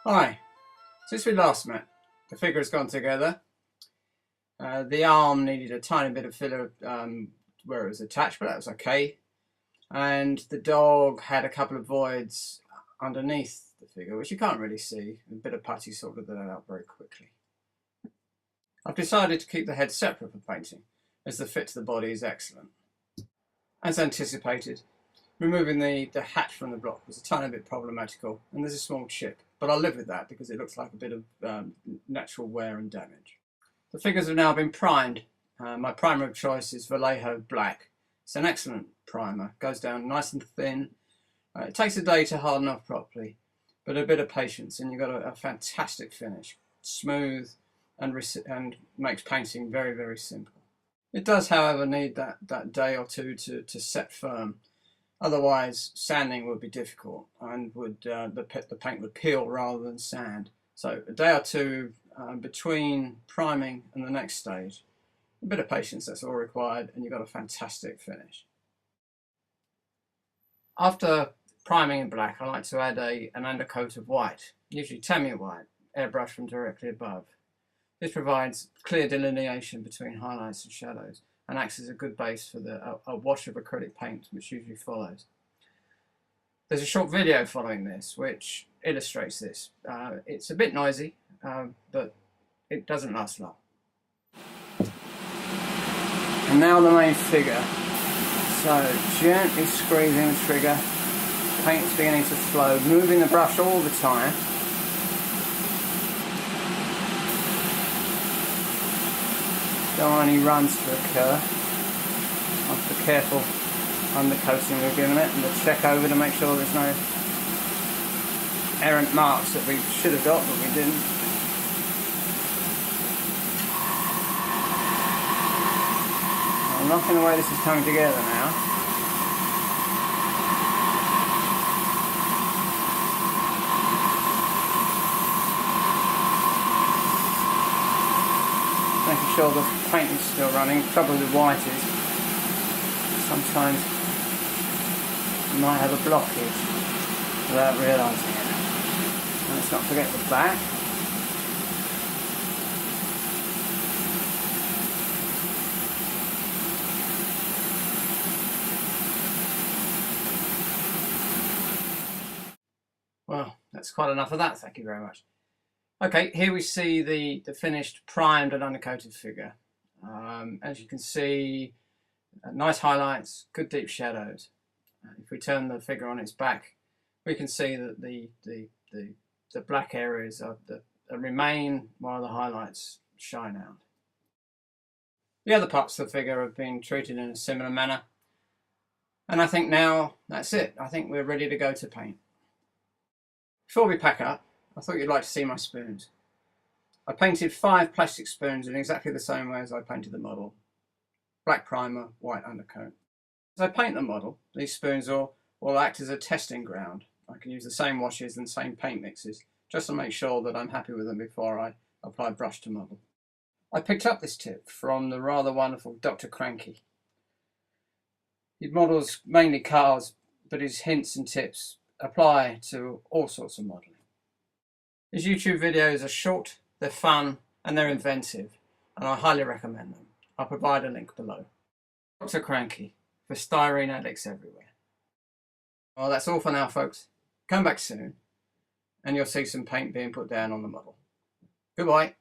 Hi, since we last met, the figure has gone together. The arm needed a tiny bit of filler where it was attached, but that was okay. And the dog had a couple of voids underneath the figure, which you can't really see. A bit of putty sorted that out very quickly. I've decided to keep the head separate for painting, as the fit to the body is excellent. As anticipated, removing the hat from the block was a tiny bit problematical, and there's a small chip, but I'll live with that because it looks like a bit of natural wear and damage. The figures have now been primed. My primer of choice is Vallejo Black. It's an excellent primer, goes down nice and thin. It takes a day to harden off properly, but a bit of patience and you've got a fantastic finish. Smooth and makes painting very, very simple. It does, however, need that day or two to set firm. Otherwise, sanding would be difficult and the paint would peel rather than sand. So a day or two between priming and the next stage. A bit of patience, that's all required, and you've got a fantastic finish. After priming in black, I like to add an undercoat of white, usually Tamiya white, airbrushed from directly above. This provides clear delineation between highlights and shadows and acts as a good base for a wash of acrylic paint, which usually follows. There's a short video following this which illustrates this. It's a bit noisy, but it doesn't last long. And now the main figure. So gently squeezing the trigger, paint's beginning to flow, moving the brush all the time. Don't want any runs to occur. After careful undercoating we've given it, and we'll check over to make sure there's no errant marks that we should have got but we didn't. I'm liking the way this is coming together now. Making sure the paint is still running. The trouble with white is sometimes you might have a blockage without realising it. And let's not forget the back. Well, that's quite enough of that, thank you very much. Okay, here we see the finished primed and undercoated figure. As you can see, nice highlights, good deep shadows. If we turn the figure on its back, we can see that the black areas remain while the highlights shine out. The other parts of the figure have been treated in a similar manner. And I think now that's it. I think we're ready to go to paint. Before we pack up, I thought you'd like to see my spoons. I painted 5 plastic spoons in exactly the same way as I painted the model. Black primer, white undercoat. As I paint the model, these spoons will act as a testing ground. I can use the same washes and same paint mixes just to make sure that I'm happy with them before I apply brush to model. I picked up this tip from the rather wonderful Dr Cranky. He models mainly cars, but his hints and tips apply to all sorts of modelling. His YouTube videos are short, they're fun, and they're inventive, and I highly recommend them. I'll provide a link below. Dr Cranky, for styrene addicts everywhere. Well, that's all for now, folks. Come back soon, and you'll see some paint being put down on the model. Goodbye.